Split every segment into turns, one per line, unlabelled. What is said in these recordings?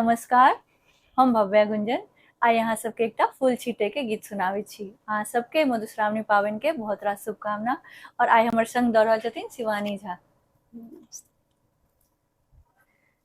नमस्कार। हम भव्या गुंजन आई अहाँ सबके एकटा फूल छीटे के गीत सुनाबै छी। अहाँ सबके मधुश्रावणी पावनि के बहुत रास शुभकामना। और आई हमर संग दऽ रहल छथिन शिवानी झा।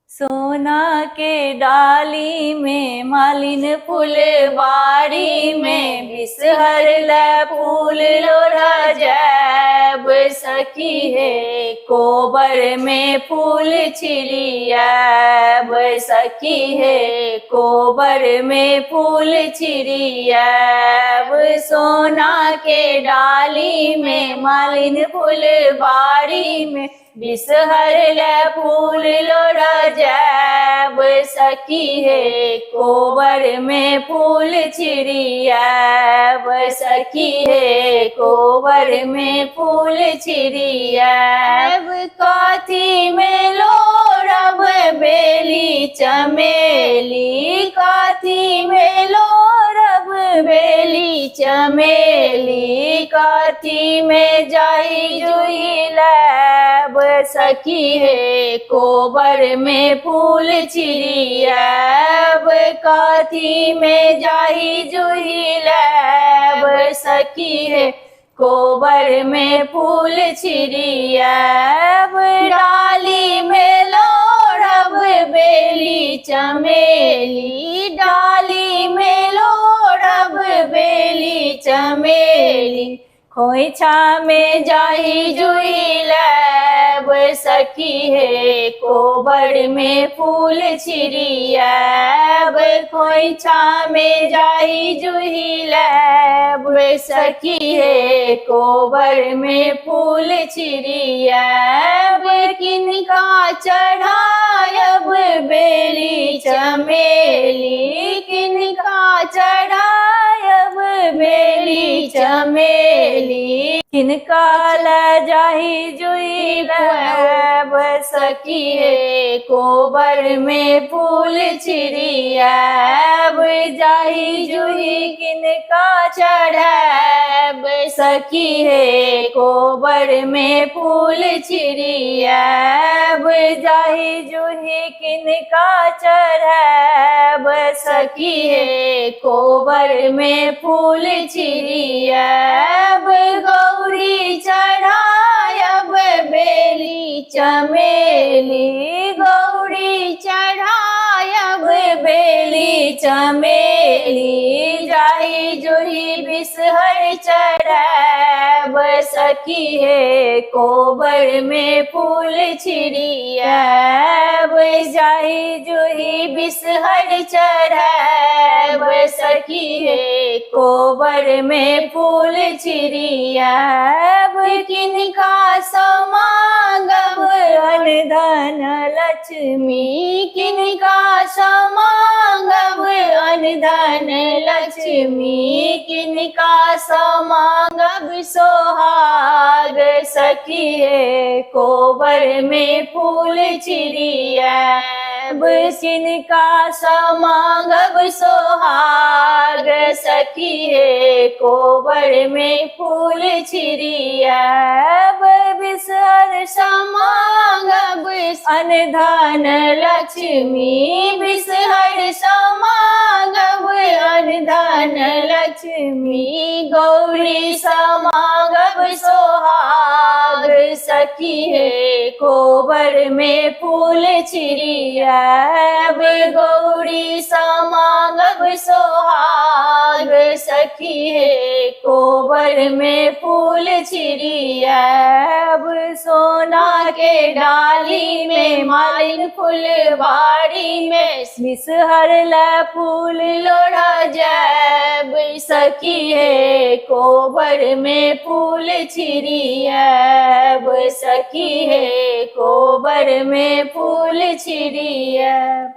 सोना के डाली में मालिन फुलबाड़ी में बिसहर ले फूल लोढ़ा जैब सखी है कोबर में फूल छिड़ियाब सखी है कोबर में फूल छिड़ियाब। सोना के डाली में मालिन फुलबाड़ी में बिसहर ले फूल लोढ़ा जैब सखी है कोबर में फूल छिड़ियाब सखी है कोबर में फूल छिड़ियाब। काथी में लोढ़ब बेली चमेली काथी में लोढ़ब बेली चमेली काथी में जाई जुई लैब सखी है कोबर में फूल छिड़ियाब काथी में जाई जुई लैब सखी है कोबर में फूल छिड़ियाब। डाली में लोढ़ब बेली चमेली डाली में लोढ़ब बेली चमेली खोइछा में जाई जुई लैब सखी है कोबर में फूल छिड़ियाब खोइछा में जाई जुई लैब सखी है कोबर में फूल छिड़ियाब। किनका चढ़ायब बेली चमेली किनका चढ़ायब बेली चमेली किनका ले जाही जुई लैब सखी है कोबर में फूल छिड़ियाब जाही जुई किनका चढ़ैब सखी है कोबर में फूल छिड़ियाब जाही जुही किनका चढ़ैब सखी है कोबर में फूल छिड़ियाब। गौरी चढ़ायब बेली चमेली गौरी चढ़ायब बेली चमेली जाई जुही बिसहर चढ़ैब सखी है कोबर में फूल छिड़ियाब जाई जुही बिसहर चढ़ैब सखी है कोबर में फूल छिड़ियाब। किनका समागब अनधन लक्ष्मी किनका समागब अनधन लक्ष्मी किनका समागब सोहाग सखी है कोबर में फूल छिड़ियाब किनका समागब सोहाग सखी है कोबर में फूल छिड़ियाब। बिसहर समागब अनधन लक्ष्मी बिसहर समागब अनधन लक्ष्मी गौरी समागब सोहाग सखी है कोबर में फूल छिड़ियाब गौरी समागब सोहाग सखी है कोबर में फूल छिड़ियाब। सोना के डाली में मालिन फुलबाड़ी में बिसहर ले फूल लोढ़ा जैब सखी है कोबर में फूल छिड़ियाब सखी है कोबर में फूल छिड़ियाब।